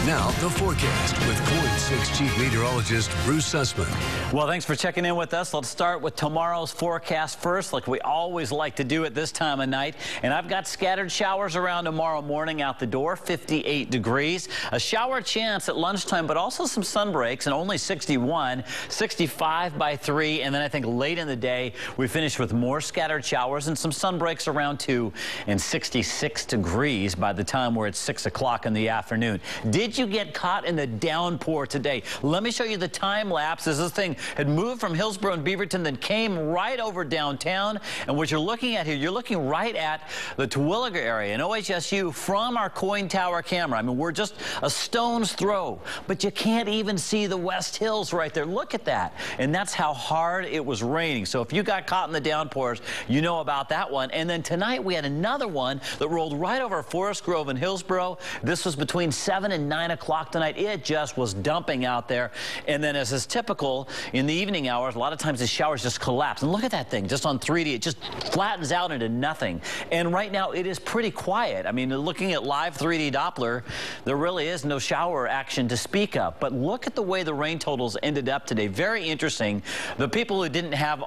Now, the forecast with KOIN 6 Chief Meteorologist Bruce Sussman. Well, thanks for checking in with us. Let's start with tomorrow's forecast first, like we always like to do at this time of night. And I've got scattered showers around tomorrow morning out the door, 58 degrees. A shower chance at lunchtime, but also some sun breaks, and only 61, 65 by 3. And then I think late in the day, we finish with more scattered showers and some sun breaks around 2 and 66 degrees by the time we're at 6 o'clock in the afternoon. Did you get caught in the downpour today? Let me show you the time lapse as this thing had moved from Hillsborough and Beaverton, then came right over downtown. And what you're looking at here, you're looking right at the Terwilliger area in OHSU from our KOIN Tower camera. I mean, we're just a stone's throw, but you can't even see the West Hills right there. Look at that. And that's how hard it was raining. So if you got caught in the downpours, you know about that one. And then tonight we had another one that rolled right over Forest Grove and Hillsborough. This was between 7 and 9 o'clock tonight. It just was dumping out there. And then, as is typical in the evening hours, a lot of times the showers just collapse. And look at that thing just on 3D. It just flattens out into nothing. And right now it is pretty quiet. I mean, looking at live 3D Doppler, there really is no shower action to speak of. But look at the way the rain totals ended up today. Very interesting. The people who didn't have,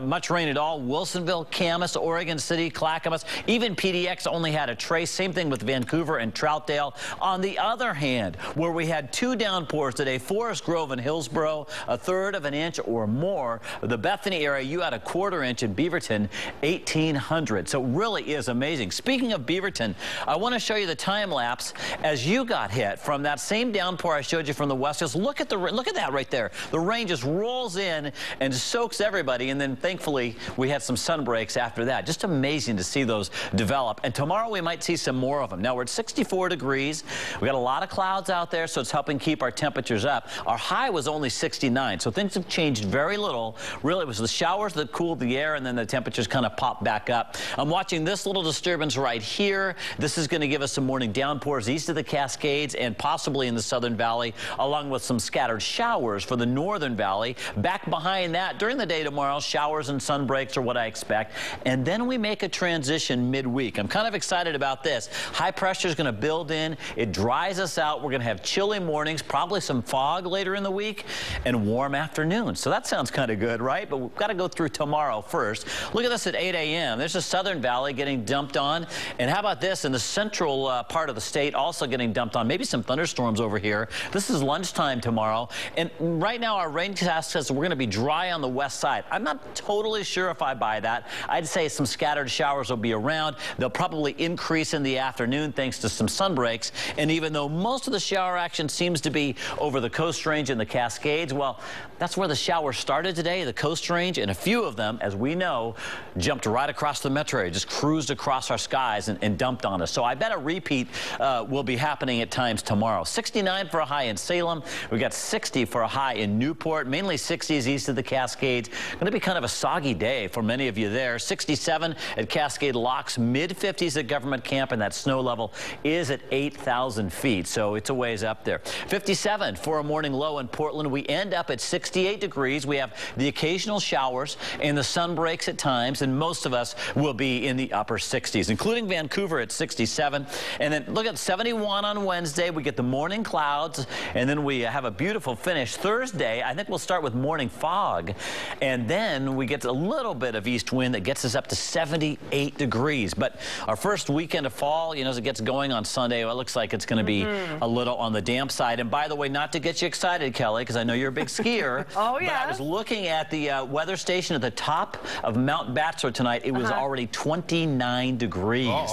much rain at all, Wilsonville, Camas, Oregon City, Clackamas, even PDX only had a trace. Same thing with Vancouver and Troutdale. On the other hand, where we had 2 downpours today, Forest Grove and Hillsborough, 1/3 of an inch or more. The Bethany area, you had a 1/4 inch. In Beaverton, 1,800. So it really is amazing. Speaking of Beaverton, I want to show you the time lapse as you got hit from that same downpour I showed you from the West Hills. Look at that right there. The rain just rolls in and soaks everybody, and then thankfully we had some sun breaks after that. Just amazing to see those develop. And tomorrow we might see some more of them. Now we're at 64 degrees. We got a lot of clouds out there, so it's helping keep our temperatures up. Our high was only 69, so things have changed very little. Really, it was the showers that cooled the air, and then the temperatures kind of popped back up. I'm watching this little disturbance right here. This is going to give us some morning downpours east of the Cascades and possibly in the Southern Valley, along with some scattered showers for the Northern Valley. Back behind that, during the day tomorrow, showers and sun breaks are what I expect. And then we make a transition midweek. I'm kind of excited about this. High pressure is going to build in. It dries us out. We're going to have chilly mornings, probably some fog later in the week, and warm afternoons. So that sounds kind of good, right? But we've got to go through tomorrow first. Look at this at 8 a.m. There's the Southern Valley getting dumped on. And how about this in the central part of the state also getting dumped on? Maybe some thunderstorms over here. This is lunchtime tomorrow. And right now our raincast says we're going to be dry on the west side. I'm not totally sure if I buy that. I'd say some scattered showers will be around. They'll probably increase in the afternoon thanks to some sun breaks. And even though most of the shower action seems to be over the Coast Range and the Cascades, well, that's where the showers started today, the Coast Range, and a few of them, as we know, jumped right across the metro area, just cruised across our skies and dumped on us. So I bet a repeat will be happening at times tomorrow. 69 for a high in Salem. We got 60 for a high in Newport, mainly 60s east of the Cascades. Going to be kind of a soggy day for many of you there. 67 at Cascade Locks, mid-50s at Government Camp, and that snow level is at 8,000 feet, so it's a ways up there. 57 for a morning low in Portland. We end up at 68 degrees. We have the occasional showers and the sun breaks at times, and most of us will be in the upper 60s, including Vancouver at 67. And then look at 71 on Wednesday. We get the morning clouds, and then we have a beautiful finish. Thursday, I think we'll start with morning fog, and then we get a little bit of east wind that gets us up to 78 degrees. But our first weekend of fall, as it gets going on Sunday, well, it looks like it's going to be a little on the damp side. And by the way, not to get you excited, Kelly, because I know you're a big skier. Oh, yeah. But I was looking at the weather station at the top of Mount Bachelor tonight. It was already 29 degrees.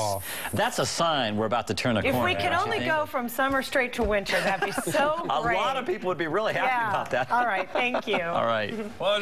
That's a sign we're about to turn a corner. If we could only go from summer straight to winter, that'd be so great. A lot of people would be really happy about that. All right, thank you. All right. Well,